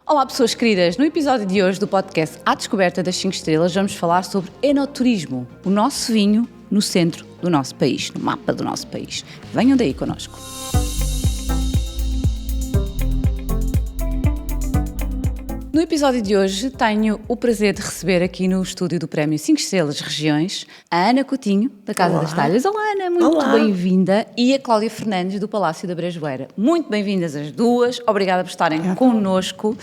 Olá pessoas queridas, no episódio de hoje do podcast À Descoberta das 5 Estrelas vamos falar sobre enoturismo, o nosso vinho no centro do nosso país, no mapa do nosso país. Venham daí connosco. No episódio de hoje tenho o prazer de receber aqui no estúdio do Prémio 5 Estrelas Regiões a Ana Coutinho, da Casa das Talhas. Olá Ana, muito bem-vinda. E a Cláudia Fernandes, do Palácio da Brejoeira. Muito bem-vindas as duas, obrigada por estarem connosco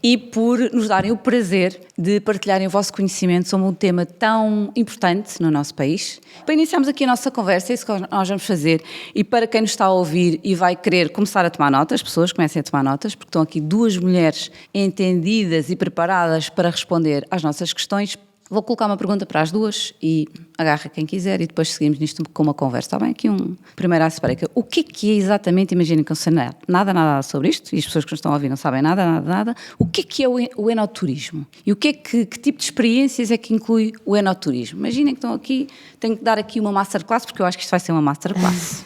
e por nos darem o prazer de partilharem o vosso conhecimento sobre um tema tão importante no nosso país. Para iniciarmos aqui a nossa conversa, é isso que nós vamos fazer, e para quem nos está a ouvir e vai querer começar a tomar notas, as pessoas comecem a tomar notas, porque estão aqui duas mulheres entendidas e preparadas para responder às nossas questões. Vou colocar uma pergunta para as duas e agarra quem quiser e depois seguimos nisto com uma conversa. Está bem? Aqui um primeiro icebreaker. O que é exatamente, imaginem que eu sei nada sobre isto e as pessoas que nos estão a ouvir não sabem nada. O que é o enoturismo? E que tipo de experiências é que inclui o enoturismo? Imaginem que estão aqui, tenho que dar aqui uma masterclass, porque eu acho que isto vai ser uma masterclass.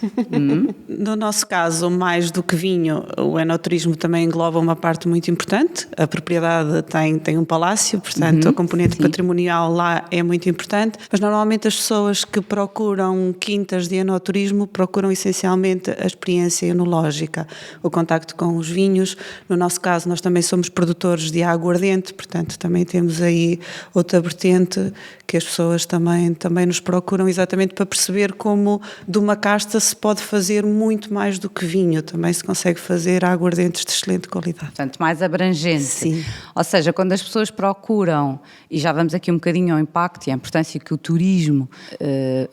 No nosso caso, mais do que vinho, o enoturismo também engloba uma parte muito importante. A propriedade tem um palácio, portanto a componente patrimonial lá é muito importante, mas normalmente as pessoas que procuram quintas de enoturismo procuram essencialmente a experiência enológica, o contacto com os vinhos. No nosso caso, nós também somos produtores de aguardente, portanto também temos aí outra vertente que as pessoas também nos procuram exatamente para perceber como de uma casta se pode fazer muito mais do que vinho, também se consegue fazer aguardentes de excelente qualidade. Portanto, mais abrangente. Sim. Ou seja, quando as pessoas procuram, e já vamos aqui um bocadinho ao impacto e à importância que o turismo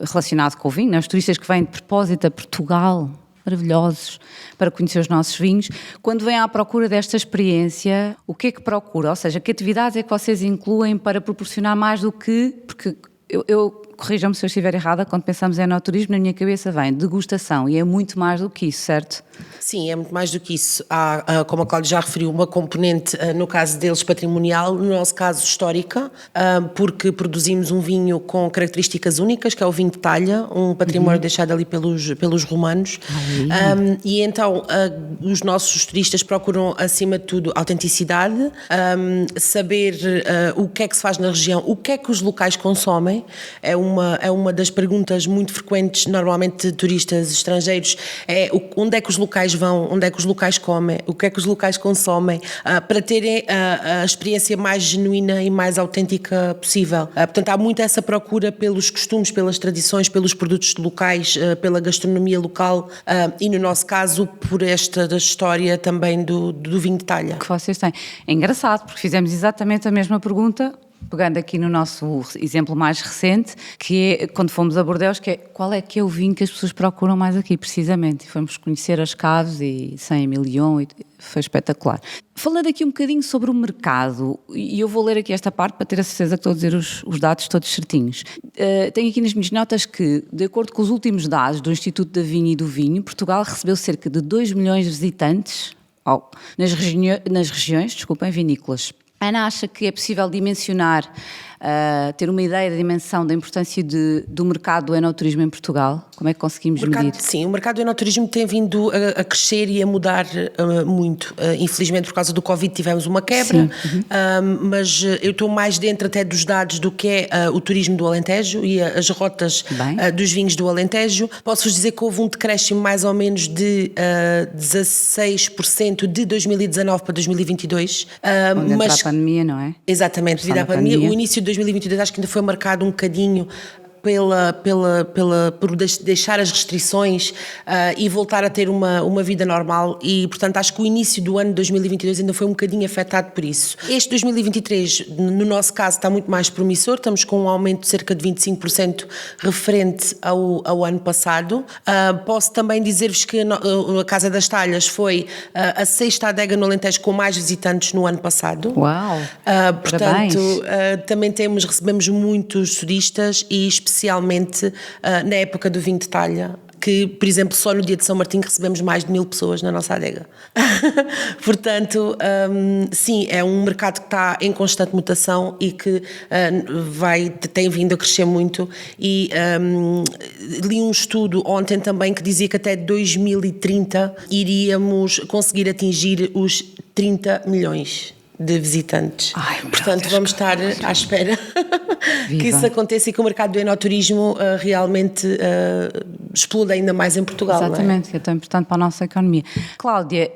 relacionado com o vinho, os turistas que vêm de propósito a Portugal, maravilhosos, para conhecer os nossos vinhos, quando vêm à procura desta experiência, o que é que procura? Ou seja, que atividades é que vocês incluem para proporcionar mais do que... Porque corrijam-me se eu estiver errada, quando pensamos em enoturismo, na minha cabeça vem degustação, e é muito mais do que isso, certo? Sim, é muito mais do que isso. Há, como a Cláudia já referiu, uma componente, no caso deles, patrimonial, no nosso caso histórica, porque produzimos um vinho com características únicas, que é o vinho de talha, um património deixado ali pelos romanos. E então os nossos turistas procuram, acima de tudo, autenticidade, saber o que é que se faz na região, o que é que os locais consomem. É uma das perguntas muito frequentes, normalmente de turistas estrangeiros, onde é que os locais vão, onde é que os locais comem, o que é que os locais consomem, para terem a experiência mais genuína e mais autêntica possível. Portanto, há muito essa procura pelos costumes, pelas tradições, pelos produtos locais, pela gastronomia local e, no nosso caso, por esta da história também do vinho de talha. Que vocês têm. É engraçado, porque fizemos exatamente a mesma pergunta, pegando aqui no nosso exemplo mais recente, que é quando fomos a Bordeaux, que é qual é que é o vinho que as pessoas procuram mais aqui, precisamente. E fomos conhecer as caves e Saint-Emilion, e foi espetacular. Falando aqui um bocadinho sobre o mercado, e eu vou ler aqui esta parte para ter a certeza que estou a dizer os dados todos certinhos. Tenho aqui nas minhas notas que, de acordo com os últimos dados do Instituto da Vinha e do Vinho, Portugal recebeu cerca de 2 milhões de visitantes nas regiões vinícolas. Ana acha que é possível dimensionar, ter uma ideia da dimensão da importância do mercado do enoturismo em Portugal? Como é que conseguimos medir? Sim, o mercado do enoturismo tem vindo a crescer e a mudar muito. Infelizmente, por causa do Covid, tivemos uma quebra, mas eu estou mais dentro até dos dados do que é o turismo do Alentejo e as rotas dos vinhos do Alentejo. Posso-vos dizer que houve um decréscimo mais ou menos de 16% de 2019 para 2022. Mas a pandemia, não é? Exatamente, devido à pandemia. O início de 2022 acho que ainda foi marcado um bocadinho por deixar as restrições e voltar a ter uma vida normal, e portanto acho que o início do ano de 2022 ainda foi um bocadinho afetado por isso. Este 2023, no nosso caso, está muito mais promissor, estamos com um aumento de cerca de 25% referente ao ano passado. Posso também dizer-vos que a Casa das Talhas foi a 6ª adega no Alentejo com mais visitantes no ano passado. Uau! Portanto, também recebemos muitos turistas e especialmente na época do vinho de talha, que, por exemplo, só no dia de São Martinho recebemos mais de 1000 pessoas na nossa adega. Portanto, sim, é um mercado que está em constante mutação e que tem vindo a crescer muito, e li um estudo ontem também que dizia que até 2030 iríamos conseguir atingir os 30 milhões de visitantes. Ai, portanto, vamos estar à espera que isso aconteça e que o mercado do enoturismo realmente exploda ainda mais em Portugal. Exatamente, não é? que é tão importante para a nossa economia. Cláudia,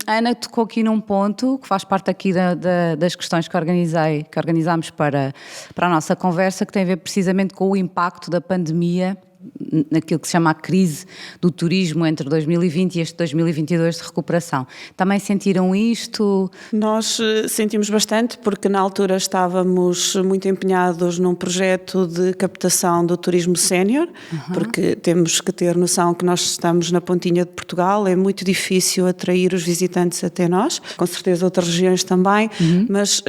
a Ana tocou aqui num ponto que faz parte aqui das questões que organizámos para a nossa conversa, que tem a ver precisamente com o impacto da pandemia naquilo que se chama a crise do turismo entre 2020 e este 2022 de recuperação. Também sentiram isto? Nós sentimos bastante, porque na altura estávamos muito empenhados num projeto de captação do turismo sénior, porque temos que ter noção que nós estamos na pontinha de Portugal, é muito difícil atrair os visitantes até nós, com certeza outras regiões também, mas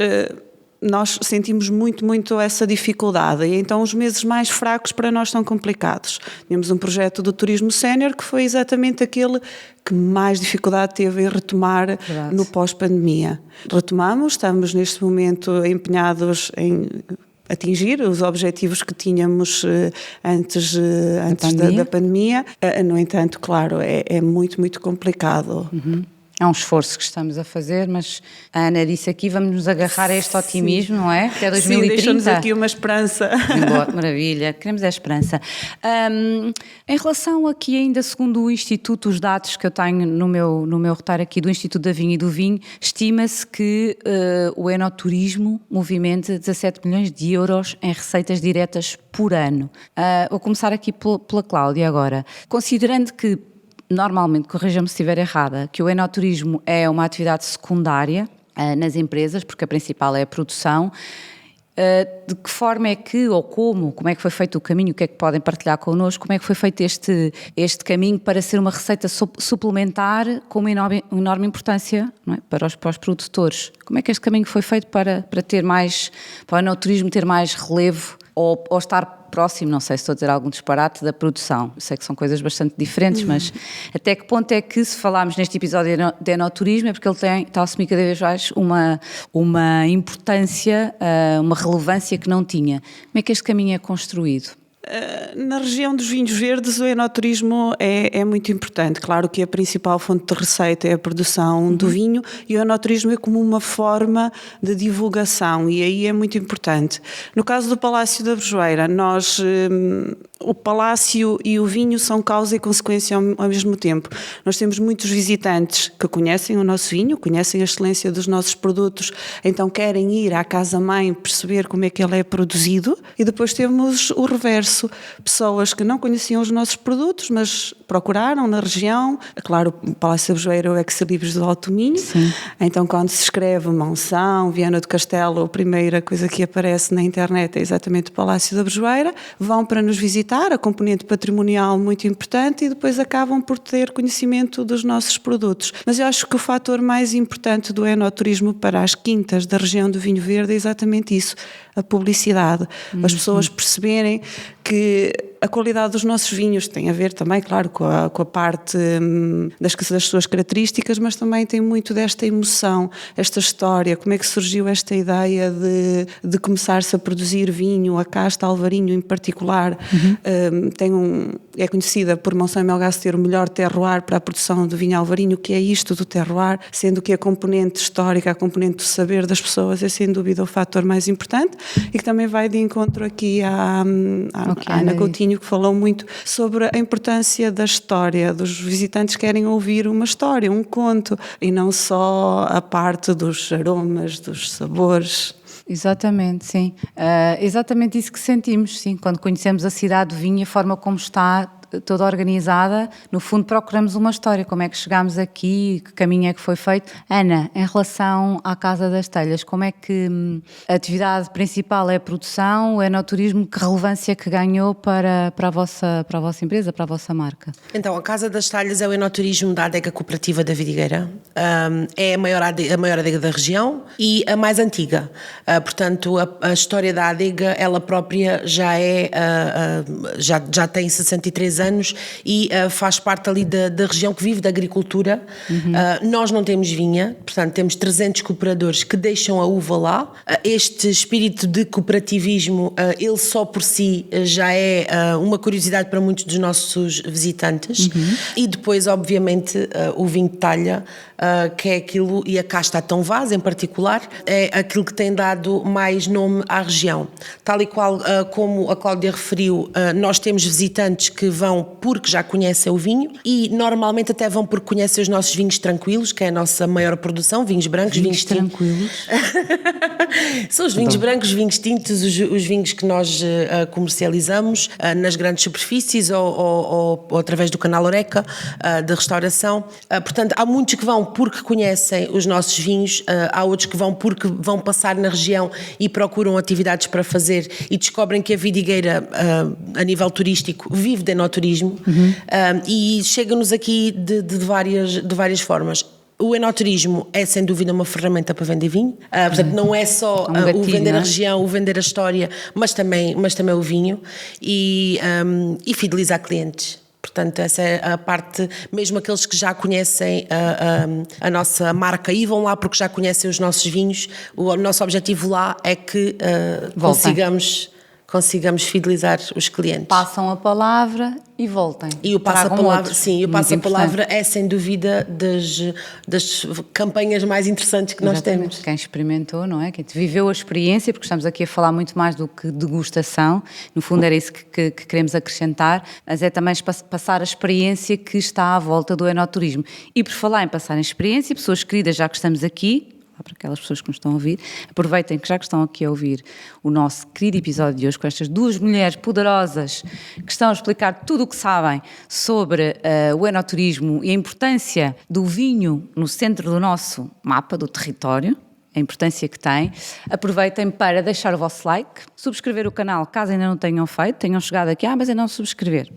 nós sentimos muito essa dificuldade, e então os meses mais fracos para nós são complicados. Tínhamos um projeto do turismo sénior que foi exatamente aquele que mais dificuldade teve em retomar no pós-pandemia. Retomamos, estamos neste momento empenhados em atingir os objetivos que tínhamos antes da pandemia. No entanto, claro, é muito complicado. É um esforço que estamos a fazer, mas a Ana disse aqui, vamos nos agarrar a este otimismo, não é? Até 2030. Sim, deixa-nos aqui uma esperança. Boa, maravilha, queremos a esperança. Em relação aqui ainda, segundo o Instituto, os dados que eu tenho no meu roteiro aqui do Instituto da Vinha e do Vinho, estima-se que o enoturismo movimenta 17 milhões de euros em receitas diretas por ano. Vou começar aqui pela Cláudia agora. Considerando que normalmente, corrija-me se estiver errada, que o enoturismo é uma atividade secundária nas empresas, porque a principal é a produção. De que forma é que, ou como é que foi feito o caminho, o que é que podem partilhar connosco, como é que foi feito este caminho para ser uma receita suplementar com uma enorme importância, não é? para os produtores? Como é que este caminho foi feito para o enoturismo ter mais relevo ou estar próximo, não sei se estou a dizer algum disparate, da produção? Eu sei que são coisas bastante diferentes, mas até que ponto é que, se falarmos neste episódio de enoturismo, é porque ele está a assumir cada vez mais uma importância, uma relevância que não tinha. Como é que este caminho é construído? Na região dos vinhos verdes o enoturismo é muito importante. Claro que a principal fonte de receita é a produção do vinho, e o enoturismo é como uma forma de divulgação, e aí é muito importante. No caso do Palácio da Brejoeira, o palácio e o vinho são causa e consequência ao mesmo tempo. Nós temos muitos visitantes que conhecem o nosso vinho, conhecem a excelência dos nossos produtos, então querem ir à casa-mãe perceber como é que ele é produzido, e depois temos o reverso, pessoas que não conheciam os nossos produtos, mas procuraram na região. Claro, o Palácio da Brejoeira é o ex-libris do Alto Minho. Sim. Então quando se escreve Monção, Viana do Castelo, a primeira coisa que aparece na internet é exatamente o Palácio da Brejoeira, vão para nos visitar, a componente patrimonial muito importante, e depois acabam por ter conhecimento dos nossos produtos. Mas eu acho que o fator mais importante do enoturismo para as quintas da região do Vinho Verde é exatamente isso, a publicidade. As pessoas perceberem que a qualidade dos nossos vinhos tem a ver também, claro, com a parte das suas características, mas também tem muito desta emoção, esta história, como é que surgiu esta ideia de começar-se a produzir vinho, a casta Alvarinho em particular. É conhecida por Monção e Melgaço ter o melhor terroir para a produção do vinho Alvarinho, que é isto do terroir, sendo que a componente histórica, a componente do saber das pessoas é sem dúvida o fator mais importante, e que também vai de encontro aqui à Ana Coutinho, que falou muito sobre a importância da história. Dos visitantes querem ouvir uma história, um conto, e não só a parte dos aromas, dos sabores. Exatamente, sim. Exatamente isso que sentimos, sim. Quando conhecemos a cidade de vinho, a forma como está toda organizada, no fundo procuramos uma história, como é que chegámos aqui, que caminho é que foi feito. Ana, em relação à Casa das Telhas, como é que a atividade principal é a produção, o enoturismo, que relevância que ganhou para a vossa empresa, para a vossa marca? Então, a Casa das Telhas é o enoturismo da adega cooperativa da Vidigueira, é a maior adega da região e a mais antiga, portanto a história da adega, ela própria já tem 63 anos e faz parte ali da região que vive da agricultura. Nós não temos vinha, portanto temos 300 cooperadores que deixam a uva lá. Este espírito de cooperativismo, ele só por si já é uma curiosidade para muitos dos nossos visitantes. E depois, obviamente, o vinho de talha, que é aquilo, e a casta Tão Vaz em particular, é aquilo que tem dado mais nome à região. Tal e qual como a Cláudia referiu, nós temos visitantes que vão porque já conhecem o vinho e normalmente até vão porque conhecem os nossos vinhos tranquilos, que é a nossa maior produção, vinhos brancos, vinhos tranquilos. São os vinhos brancos, vinhos tintos, os vinhos que nós comercializamos nas grandes superfícies ou através do canal Oreca de restauração. Portanto, há muitos que vão porque conhecem os nossos vinhos, há outros que vão porque vão passar na região e procuram atividades para fazer e descobrem que a vidigueira, a nível turístico, vive de enoturismo. E chega-nos aqui de várias formas. O enoturismo é sem dúvida uma ferramenta para vender vinho, portanto não é só o vender a região, o vender a história, mas também o vinho e fidelizar clientes. Portanto, essa é a parte, mesmo aqueles que já conhecem a nossa marca e vão lá porque já conhecem os nossos vinhos, o nosso objetivo lá é que consigamos fidelizar os clientes. Passam a palavra e voltem. E o passa-palavra, sim, o passa-palavra é sem dúvida das campanhas mais interessantes que nós temos. Quem experimentou, não é? Quem viveu a experiência, porque estamos aqui a falar muito mais do que degustação, no fundo era isso que queremos acrescentar, mas é também passar a experiência que está à volta do enoturismo. E por falar em passar em experiência, pessoas queridas, já que estamos aqui, para aquelas pessoas que nos estão a ouvir, aproveitem que já que estão aqui a ouvir o nosso querido episódio de hoje com estas duas mulheres poderosas que estão a explicar tudo o que sabem sobre o enoturismo e a importância do vinho no centro do nosso mapa, do território, a importância que tem. Aproveitem para deixar o vosso like, subscrever o canal caso ainda não tenham feito, tenham chegado aqui, mas ainda não subscrever,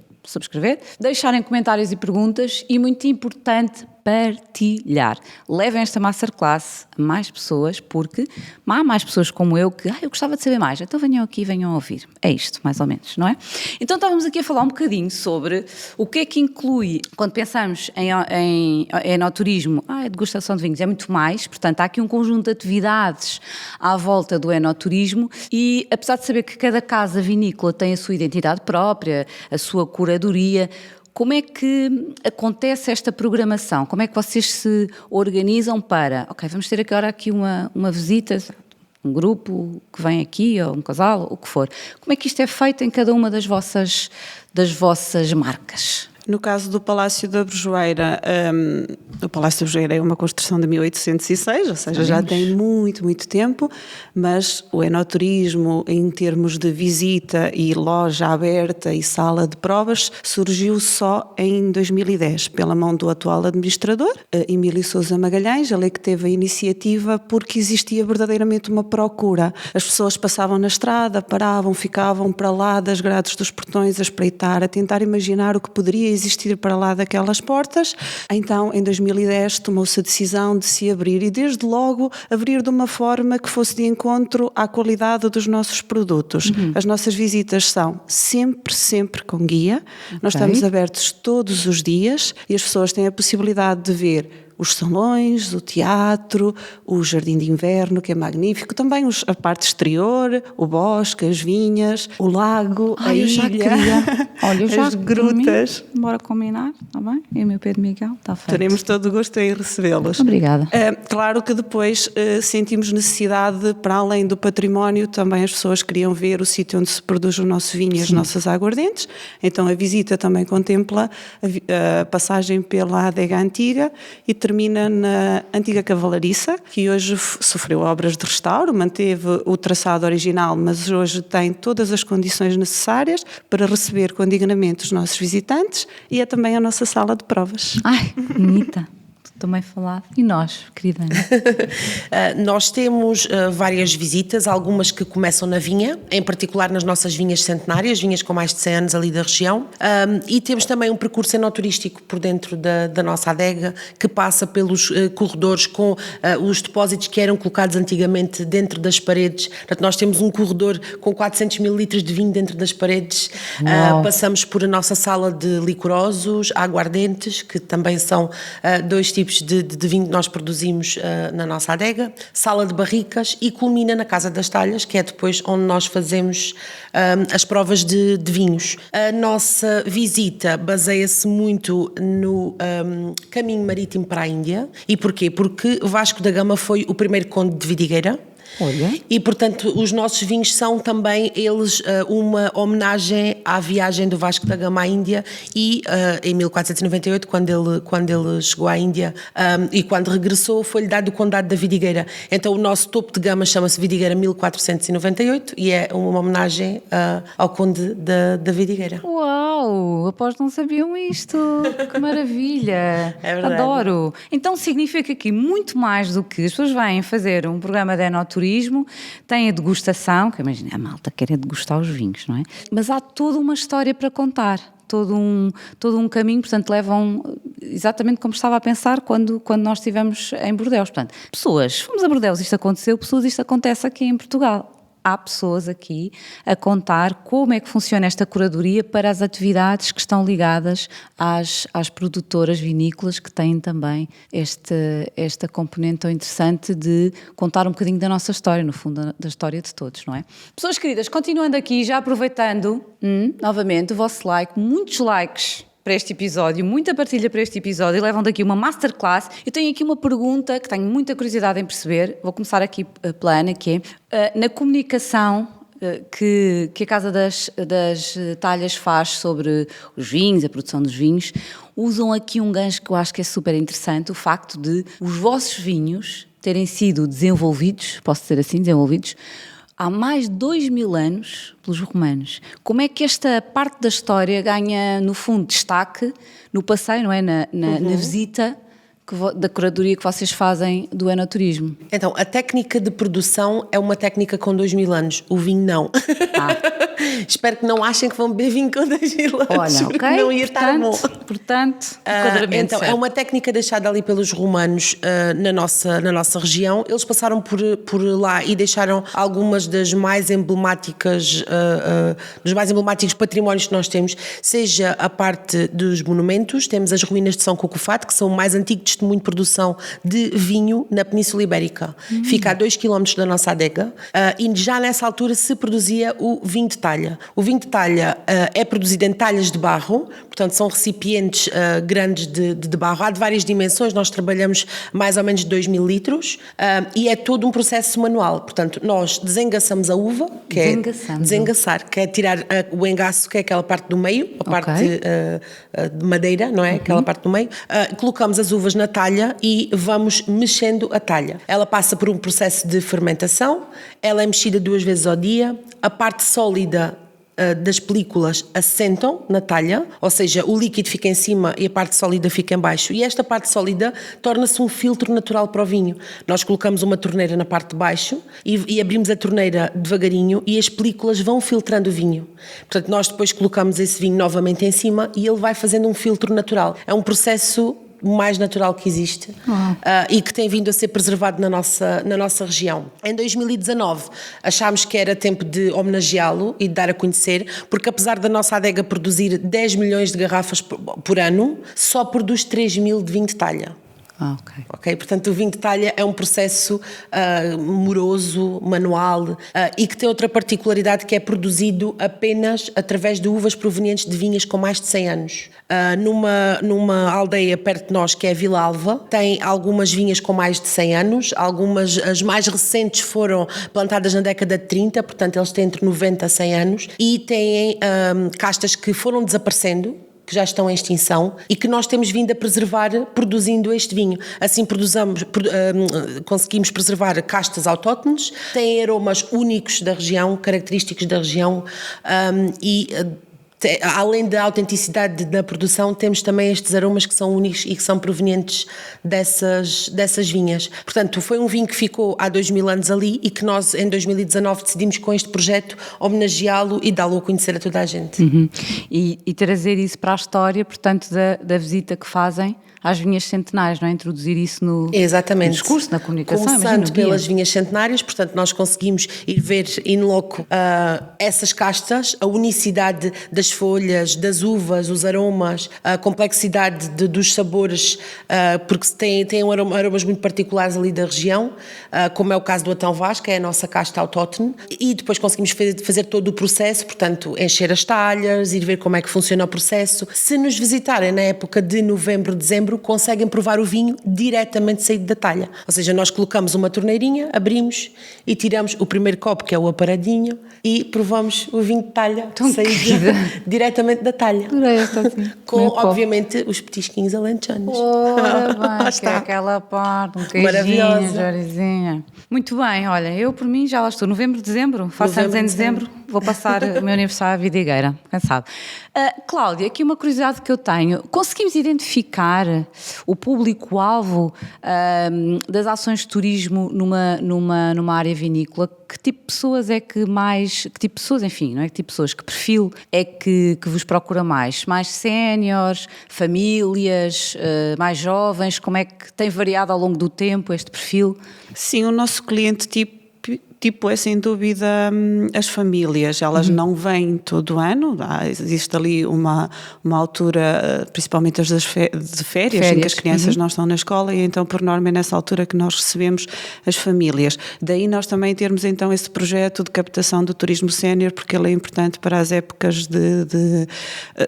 deixarem comentários e perguntas e, muito importante, partilhar. Levem esta masterclass a mais pessoas, porque há mais pessoas como eu que eu gostava de saber mais, então venham aqui e venham a ouvir. É isto, mais ou menos, não é? Então estávamos aqui a falar um bocadinho sobre o que é que inclui, quando pensamos em enoturismo, a degustação de vinhos é muito mais, portanto há aqui um conjunto de atividades à volta do enoturismo e apesar de saber que cada casa vinícola tem a sua identidade própria, a sua curadoria, como é que acontece esta programação? Como é que vocês se organizam para, vamos ter agora aqui uma visita, um grupo que vem aqui, ou um casal, ou o que for. Como é que isto é feito em cada uma das vossas marcas? No caso do Palácio da Brejoeira, o Palácio da Brejoeira é uma construção de 1806, ou seja, já tem muito, muito tempo, mas o enoturismo, em termos de visita e loja aberta e sala de provas, surgiu só em 2010, pela mão do atual administrador, Emílio Sousa Magalhães. Ele é que teve a iniciativa porque existia verdadeiramente uma procura. As pessoas passavam na estrada, paravam, ficavam para lá das grades dos portões a espreitar, a tentar imaginar o que poderia existir para lá daquelas portas. Então, em 2010, tomou-se a decisão de se abrir e, desde logo, abrir de uma forma que fosse de encontro à qualidade dos nossos produtos. As nossas visitas são sempre com guia. Nós estamos abertos todos os dias e as pessoas têm a possibilidade de ver os salões, o teatro, o jardim de inverno, que é magnífico, também a parte exterior, o bosque, as vinhas, o lago, a ilha, as grutas. Bora combinar, está bem? E o meu Pedro Miguel, está feito. Teremos todo o gosto em recebê-los. Obrigada. Claro que depois sentimos necessidade, para além do património, também as pessoas queriam ver o sítio onde se produz o nosso vinho e as nossas aguardentes, então a visita também contempla a passagem pela adega antiga e termina na antiga cavalariça, que hoje sofreu obras de restauro, manteve o traçado original, mas hoje tem todas as condições necessárias para receber com dignamente os nossos visitantes e é também a nossa sala de provas. Ai, bonita. também falado. E nós, querida Ana? Nós temos várias visitas, algumas que começam na vinha, em particular nas nossas vinhas centenárias, vinhas com mais de 100 anos ali da região, e temos também um percurso enoturístico por dentro da nossa adega, que passa pelos corredores com os depósitos que eram colocados antigamente dentro das paredes. Portanto, nós temos um corredor com 400 mil litros de vinho dentro das paredes, passamos por a nossa sala de licorosos, aguardentes, que também são dois tipos de vinho que nós produzimos na nossa adega, sala de barricas e culmina na Casa das Talhas, que é depois onde nós fazemos as provas de vinhos. A nossa visita baseia-se muito no caminho marítimo para a Índia. E porquê? Porque Vasco da Gama foi o primeiro conde de Vidigueira. Olha. E, portanto, os nossos vinhos são também eles uma homenagem à viagem do Vasco da Gama à Índia e em 1498, quando ele chegou à Índia e quando regressou, foi-lhe dado o Condado da Vidigueira. Então o nosso topo de gama chama-se Vidigueira 1498 e é uma homenagem ao Conde da Vidigueira. Uau! Após não sabiam isto. Que maravilha! É verdade. Adoro! Então significa aqui muito mais do que as pessoas vêm fazer um programa de enoturismo, tem a degustação, que imagina, a malta quer degustar os vinhos, não é? Mas há toda uma história para contar, todo um caminho, portanto levam exatamente como estava a pensar quando nós estivemos em Bordeaux. Portanto, fomos a Bordeaux, isto aconteceu, isto acontece aqui em Portugal. Há pessoas aqui a contar como é que funciona esta curadoria para as atividades que estão ligadas às produtoras vinícolas, que têm também esta componente tão interessante de contar um bocadinho da nossa história, no fundo da história de todos, não é? Pessoas queridas, continuando aqui, já aproveitando novamente o vosso like, muitos likes para este episódio, muita partilha para este episódio, e levam daqui uma masterclass. Eu tenho aqui uma pergunta que tenho muita curiosidade em perceber, vou começar aqui pela Ana, que é, na comunicação que a Casa das Talhas faz sobre os vinhos, a produção dos vinhos, usam aqui um gancho que eu acho que é super interessante, o facto de os vossos vinhos terem sido desenvolvidos, posso dizer assim, desenvolvidos, há mais de 2000 anos pelos romanos. Como é que esta parte da história ganha, no fundo, destaque no passeio, não é? Na visita da curadoria que vocês fazem do enoturismo? Então, a técnica de produção é uma técnica com 2000 anos, o vinho não. Espero que não achem que vão beber vinho com 2000 anos. Olha, ok, não ia estar bom. Portanto, então, é uma técnica deixada ali pelos romanos na nossa região. Eles passaram por lá e deixaram algumas das mais emblemáticas, dos mais emblemáticos patrimónios que nós temos, seja a parte dos monumentos, temos as ruínas de São Cocofate, que são o mais antigo testemunho de produção de vinho na Península Ibérica. Fica a 2 km da nossa adega e já nessa altura se produzia o vinho de talha. O vinho de talha é produzido em talhas de barro, portanto são recipientes grandes de barro, há de várias dimensões, nós trabalhamos mais ou menos 2000 litros e é todo um processo manual, portanto nós desengaçamos a uva, que é desengaçar, que é tirar o engaço, que é aquela parte do meio, a parte de madeira, não é? Aquela parte do meio, colocamos as uvas na talha e vamos mexendo a talha. Ela passa por um processo de fermentação, ela é mexida 2 vezes ao dia, a parte sólida das películas assentam na talha, ou seja, o líquido fica em cima e a parte sólida fica em baixo, e esta parte sólida torna-se um filtro natural para o vinho. Nós colocamos uma torneira na parte de baixo e abrimos a torneira devagarinho e as películas vão filtrando o vinho. Portanto, nós depois colocamos esse vinho novamente em cima e ele vai fazendo um filtro natural. É um processo mais natural que existe e que tem vindo a ser preservado na nossa região. Em 2019 achámos que era tempo de homenageá-lo e de dar a conhecer, porque apesar da nossa adega produzir 10 milhões de garrafas por ano, só produz 3.000 de vinho de talha. Ok, portanto o vinho de talha é um processo moroso, manual e que tem outra particularidade, que é produzido apenas através de uvas provenientes de vinhas com mais de 100 anos. Numa aldeia perto de nós, que é Vila Alva, tem algumas vinhas com mais de 100 anos, as mais recentes foram plantadas na década de 30, portanto eles têm entre 90 a 100 anos e têm castas que foram desaparecendo, que já estão em extinção e que nós temos vindo a preservar produzindo este vinho. Assim conseguimos preservar castas autóctones, têm aromas únicos da região, característicos da região e além da autenticidade da produção, temos também estes aromas que são únicos e que são provenientes dessas vinhas. Portanto, foi um vinho que ficou há 2000 anos ali e que nós, em 2019, decidimos com este projeto homenageá-lo e dá-lo a conhecer a toda a gente. E trazer isso para a história, portanto, da visita que fazem às vinhas centenárias, não é? Introduzir isso no discurso, na comunicação. Começando pelas vinhas centenárias, portanto, nós conseguimos ir ver in loco essas castas, a unicidade das folhas, das uvas, os aromas, a complexidade dos sabores, porque tem aromas muito particulares ali da região, como é o caso do Atão Vaz, que é a nossa casta autóctone, e depois conseguimos fazer todo o processo, portanto, encher as talhas, ir ver como é que funciona o processo. Se nos visitarem na época de novembro, dezembro, conseguem provar o vinho diretamente saído da talha. Ou seja, nós colocamos uma torneirinha, abrimos e tiramos o primeiro copo, que é o aparadinho, e provamos o vinho de talha saído diretamente da talha. Assim, com, obviamente, os petisquinhos alentejanos. Ora bem, que é aquela parte, um queijinho, jorizinha. Muito bem, olha, eu por mim já lá estou. Novembro, dezembro, faço anos em dezembro, vou passar o meu aniversário à vidigueira, cansado. Cláudia, aqui uma curiosidade que eu tenho. Conseguimos identificar o público-alvo das ações de turismo numa área vinícola? Que tipo de pessoas é que mais... Que tipo de pessoas, enfim, não é? Que tipo de pessoas, que perfil é que vos procura mais? Mais séniores, famílias, mais jovens? Como é que tem variado ao longo do tempo este perfil? Sim, o nosso cliente tipo é sem dúvida as famílias, elas não vêm todo ano, existe ali uma altura, principalmente as de férias, em que as crianças não estão na escola e então por norma é nessa altura que nós recebemos as famílias. Daí nós também termos então esse projeto de captação do turismo sénior, porque ele é importante para as épocas de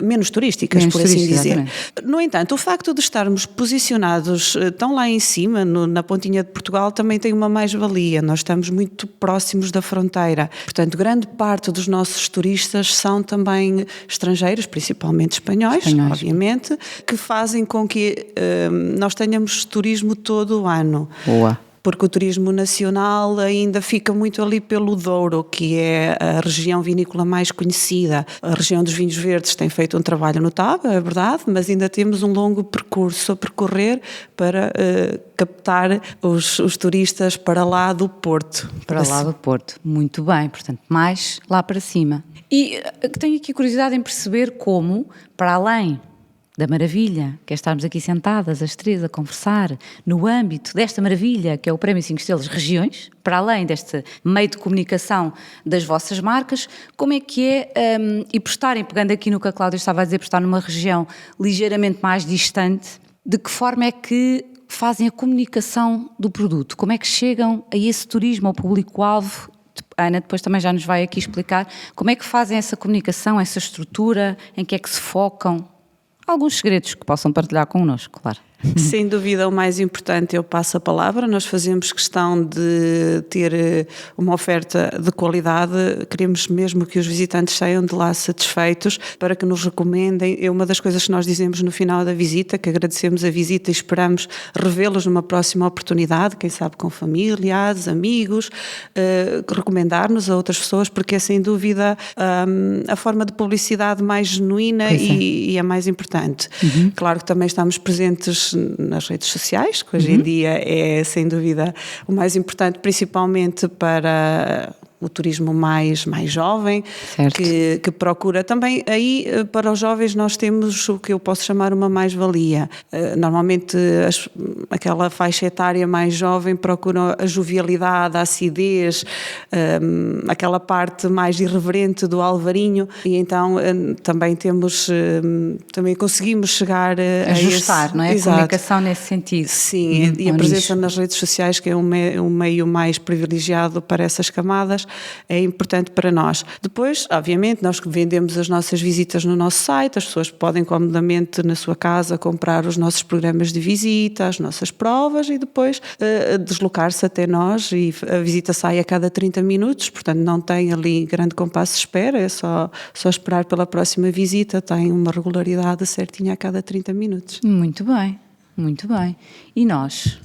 menos turísticas, por assim dizer. Exatamente. No entanto, o facto de estarmos posicionados tão lá em cima, na pontinha de Portugal, também tem uma mais-valia. Nós estamos muito próximos da fronteira. Portanto, grande parte dos nossos turistas são também estrangeiros, principalmente espanhóis, obviamente, que fazem com que nós tenhamos turismo todo o ano. Boa. Porque o turismo nacional ainda fica muito ali pelo Douro, que é a região vinícola mais conhecida. A região dos vinhos verdes tem feito um trabalho notável, é verdade, mas ainda temos um longo percurso a percorrer para captar os turistas para lá do Porto. Para lá do Porto, muito bem, portanto, mais lá para cima. E tenho aqui curiosidade em perceber como, para além da maravilha, que é estarmos aqui sentadas as três a conversar, no âmbito desta maravilha que é o Prémio 5 Estrelas Regiões, para além deste meio de comunicação das vossas marcas, como é que é, e por estarem, pegando aqui no que a Cláudia estava a dizer, por estar numa região ligeiramente mais distante, de que forma é que fazem a comunicação do produto? Como é que chegam a esse turismo, ao público-alvo? A Ana depois também já nos vai aqui explicar como é que fazem essa comunicação, essa estrutura, em que é que se focam. Alguns segredos que possam partilhar connosco, claro. Sem dúvida, o mais importante, eu passo a palavra. Nós fazemos questão de ter uma oferta de qualidade, queremos mesmo que os visitantes saiam de lá satisfeitos, para que nos recomendem. É uma das coisas que nós dizemos no final da visita, que agradecemos a visita e esperamos revê-los numa próxima oportunidade, quem sabe com familiares, amigos, recomendar-nos a outras pessoas, porque é sem dúvida a forma de publicidade mais genuína e a mais importante. Claro que também estamos presentes nas redes sociais, que hoje em dia é sem dúvida o mais importante, principalmente para o turismo mais jovem, que procura também. Aí para os jovens nós temos o que eu posso chamar uma mais-valia. Normalmente aquela faixa etária mais jovem procura a jovialidade, a acidez, aquela parte mais irreverente do Alvarinho, e então também também conseguimos chegar a ajustar, não é? A comunicação nesse sentido. Sim, e a presença nas redes sociais, que é um meio mais privilegiado para essas camadas, é importante para nós. Depois, obviamente, nós vendemos as nossas visitas no nosso site, as pessoas podem comodamente na sua casa comprar os nossos programas de visita, as nossas provas e depois deslocar-se até nós, e a visita sai a cada 30 minutos, portanto não tem ali grande compasso de espera, é só esperar pela próxima visita, tem uma regularidade certinha a cada 30 minutos. Muito bem, muito bem. E nós?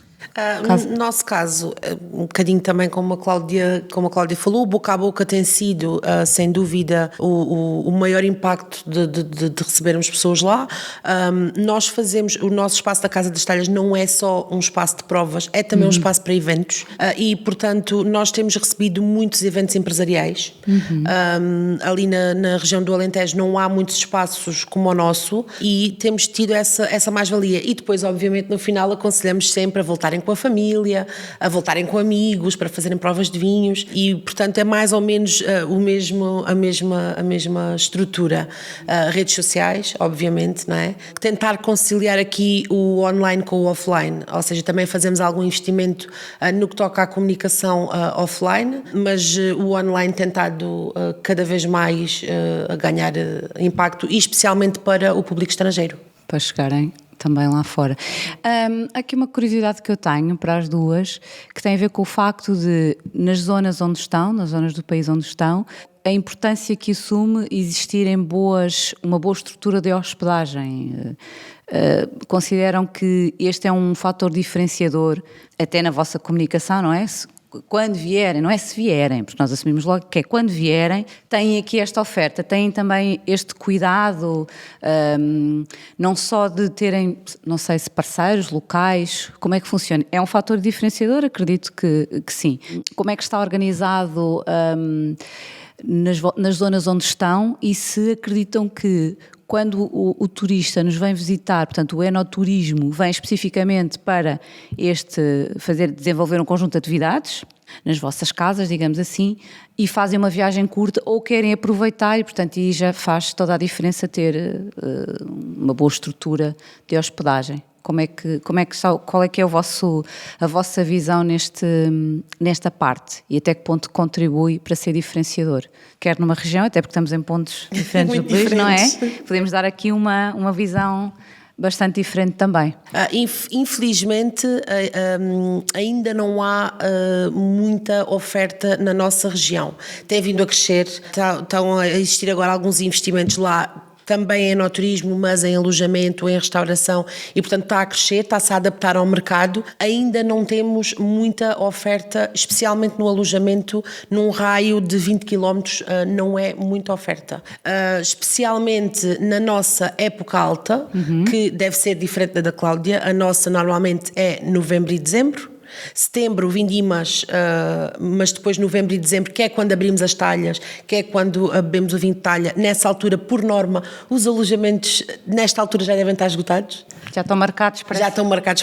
No nosso caso, um bocadinho também como a Cláudia falou, o boca a boca tem sido, sem dúvida, o maior impacto de recebermos pessoas lá. Nós fazemos, o nosso espaço da Casa das Talhas não é só um espaço de provas, é também um espaço para eventos e, portanto, nós temos recebido muitos eventos empresariais. Ali na região do Alentejo não há muitos espaços como o nosso e temos tido essa mais-valia. E depois, obviamente, no final aconselhamos sempre a voltarem com a família, a voltarem com amigos para fazerem provas de vinhos e, portanto, é mais ou menos a mesma estrutura. Redes sociais, obviamente, não é? Tentar conciliar aqui o online com o offline, ou seja, também fazemos algum investimento no que toca à comunicação offline, mas o online tentado cada vez mais a ganhar impacto e especialmente para o público estrangeiro. Para chegarem também lá fora. Aqui uma curiosidade que eu tenho para as duas, que tem a ver com o facto de, nas zonas onde estão, nas zonas do país onde estão, a importância que assume existirem uma boa estrutura de hospedagem. Consideram que este é um fator diferenciador até na vossa comunicação, não é? Quando vierem, não é se vierem, porque nós assumimos logo que é quando vierem, têm aqui esta oferta, têm também este cuidado, não só de terem, não sei se parceiros locais, como é que funciona? É um fator diferenciador? Acredito que sim. Como é que está organizado nas zonas onde estão e se acreditam que quando o turista nos vem visitar, portanto o enoturismo vem especificamente para desenvolver um conjunto de atividades nas vossas casas, digamos assim, e fazem uma viagem curta ou querem aproveitar e, portanto, aí já faz toda a diferença ter uma boa estrutura de hospedagem. Qual é que é a vossa visão nesta parte e até que ponto contribui para ser diferenciador? Quer numa região, até porque estamos em pontos diferentes do país, não é? Podemos dar aqui uma visão bastante diferente também. Infelizmente, ainda não há muita oferta na nossa região. Tem vindo a crescer, estão a existir agora alguns investimentos lá, também em enoturismo, mas em alojamento, em restauração e, portanto, está a crescer, está-se a adaptar ao mercado. Ainda não temos muita oferta, especialmente no alojamento, num raio de 20 km, não é muita oferta. Especialmente na nossa época alta, que deve ser diferente da Cláudia, a nossa normalmente é novembro e dezembro. Setembro, vindimas, mas depois novembro e dezembro, que é quando abrimos as talhas, que é quando bebemos o vinho de talha. Nessa altura, por norma, os alojamentos nesta altura já devem estar esgotados. Já estão marcados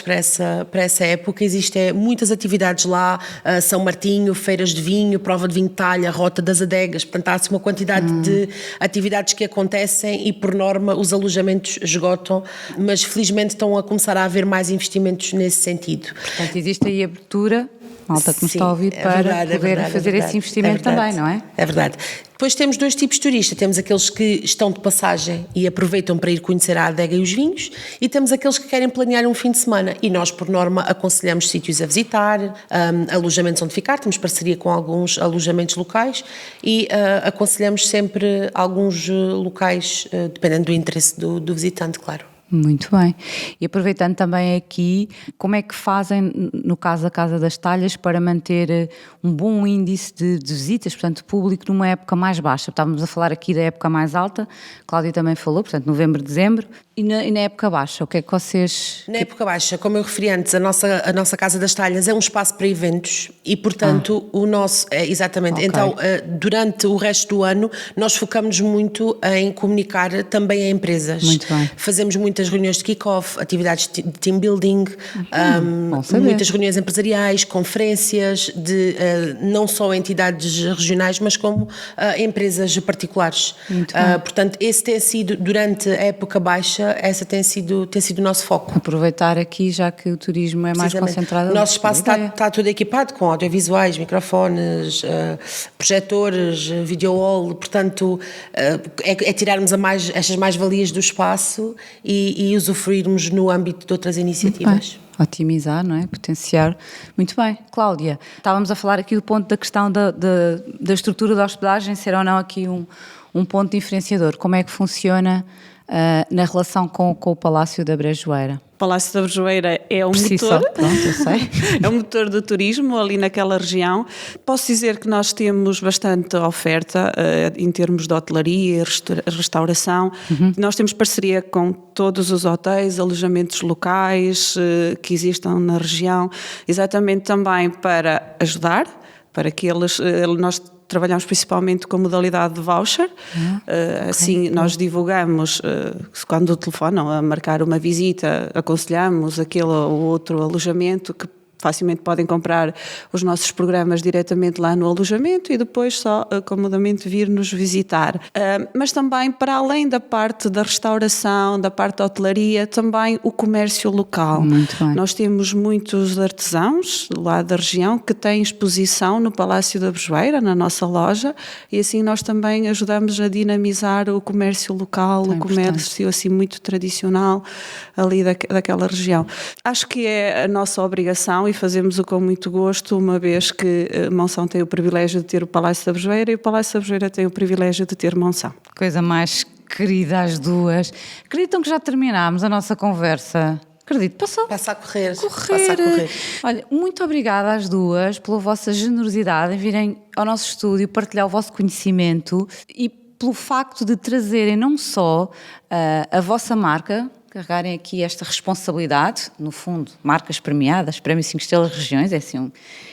para essa época. Existem muitas atividades lá, São Martinho, feiras de vinho, prova de vinho de talha, rota das adegas, portanto há-se uma quantidade de atividades que acontecem e por norma os alojamentos esgotam, mas felizmente estão a começar a haver mais investimentos nesse sentido. Portanto existe aí abertura, malta que nos está a ouvir, para poder fazer esse investimento também, não é? É verdade. Depois temos dois tipos de turistas, temos aqueles que estão de passagem e aproveitam para ir conhecer a adega e os vinhos e temos aqueles que querem planear um fim de semana e nós por norma aconselhamos sítios a visitar, alojamentos onde ficar, temos parceria com alguns alojamentos locais e aconselhamos sempre alguns locais, dependendo do interesse do visitante, claro. Muito bem. E aproveitando também aqui, como é que fazem, no caso da Casa das Talhas, para manter um bom índice de visitas, portanto, público numa época mais baixa? Estávamos a falar aqui da época mais alta, Cláudia também falou, portanto, novembro, dezembro. E na época baixa, o que é que vocês... Na época baixa, como eu referi antes, a nossa Casa das Talhas é um espaço para eventos e, portanto, o nosso... exatamente. Okay. Então, durante o resto do ano, nós focamos muito em comunicar também a empresas. Muito bem. Fazemos muitas reuniões de kick-off, atividades de team building, muitas reuniões empresariais, conferências de não só entidades regionais, mas como empresas particulares. Portanto, esse tem sido, durante a época baixa, essa tem sido o nosso foco. Aproveitar aqui, já que o turismo é mais concentrado. O nosso espaço está todo equipado com audiovisuais, microfones, projetores, video wall, portanto é tirarmos estas mais-valias do espaço e usufruirmos no âmbito de outras iniciativas. Otimizar, não é? Potenciar. Muito bem. Cláudia, estávamos a falar aqui do ponto da questão da estrutura da hospedagem, ser ou não aqui um ponto diferenciador. Como é que funciona na relação com o Palácio da Brejoeira? Palácio da Brejoeira é o Só, motor, pronto, eu sei. é o motor do turismo ali naquela região. Posso dizer que nós temos bastante oferta em termos de hotelaria, restauração. Nós temos parceria com todos os hotéis, alojamentos locais que existam na região, exatamente também para ajudar, para que nós trabalhamos principalmente com modalidade de voucher, assim nós divulgamos, quando telefonam a marcar uma visita, aconselhamos aquele ou outro alojamento que facilmente podem comprar os nossos programas diretamente lá no alojamento e depois só comodamente vir nos visitar. Mas também, para além da parte da restauração, da parte da hotelaria, também o comércio local. Muito bem. Nós temos muitos artesãos lá da região que têm exposição no Palácio da Brejoeira, na nossa loja, e assim nós também ajudamos a dinamizar o comércio local, o comércio assim muito tradicional ali daquela região. Acho que é a nossa obrigação e fazemos-o com muito gosto, uma vez que Monção tem o privilégio de ter o Palácio da Brejoeira e o Palácio da Brejoeira tem o privilégio de ter Monção. Coisa mais querida às duas. Acreditam que já terminámos a nossa conversa? Acredito, passou. Passa a correr. Correr. Passa a correr. Olha, muito obrigada às duas pela vossa generosidade em virem ao nosso estúdio partilhar o vosso conhecimento e pelo facto de trazerem não só a vossa marca, carregarem aqui esta responsabilidade, no fundo, marcas premiadas, Prémio 5 Estrelas Regiões,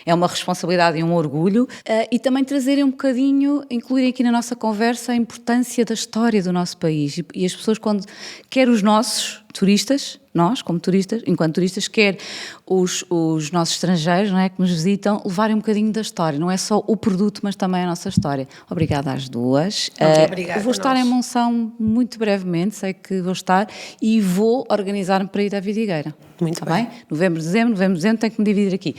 é uma responsabilidade e um orgulho, e também trazerem um bocadinho, incluírem aqui na nossa conversa a importância da história do nosso país e as pessoas quando, quer os nossos turistas, nós como turistas, enquanto turistas, quer os nossos estrangeiros, não é, que nos visitam, levarem um bocadinho da história, não é só o produto, mas também a nossa história. Obrigada às duas. Obrigada. Vou estar em Monção muito brevemente, sei que vou estar, e vou organizar-me para ir à Vidigueira. Muito Está bem? Novembro, dezembro, tenho que me dividir aqui.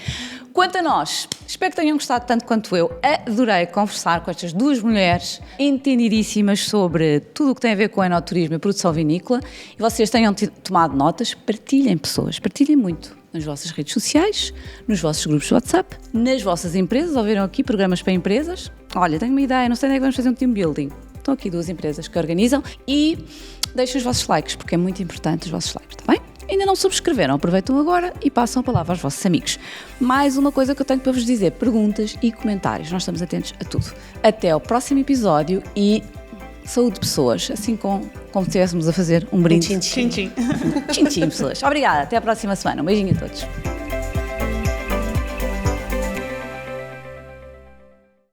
Quanto a nós, espero que tenham gostado tanto quanto eu. Adorei conversar com estas duas mulheres entendidíssimas sobre tudo o que tem a ver com o enoturismo e produção vinícola, e vocês tenham tomado notas. Partilhem, pessoas, partilhem muito nas vossas redes sociais, nos vossos grupos de WhatsApp, nas vossas empresas. Ouviram aqui programas para empresas? Olha, tenho uma ideia, não sei onde é que vamos fazer um team building. Estão aqui duas empresas que organizam e deixem os vossos likes, porque é muito importante os vossos likes, está bem? Ainda não subscreveram, aproveitam agora e passam a palavra aos vossos amigos. Mais uma coisa que eu tenho para vos dizer, perguntas e comentários, nós estamos atentos a tudo. Até ao próximo episódio e saúde de pessoas, assim como se estivéssemos a fazer um brinde. Tchim, tchim. Tchim, tchim. Tchim, tchim, pessoas. Obrigada, até à próxima semana. Um beijinho a todos.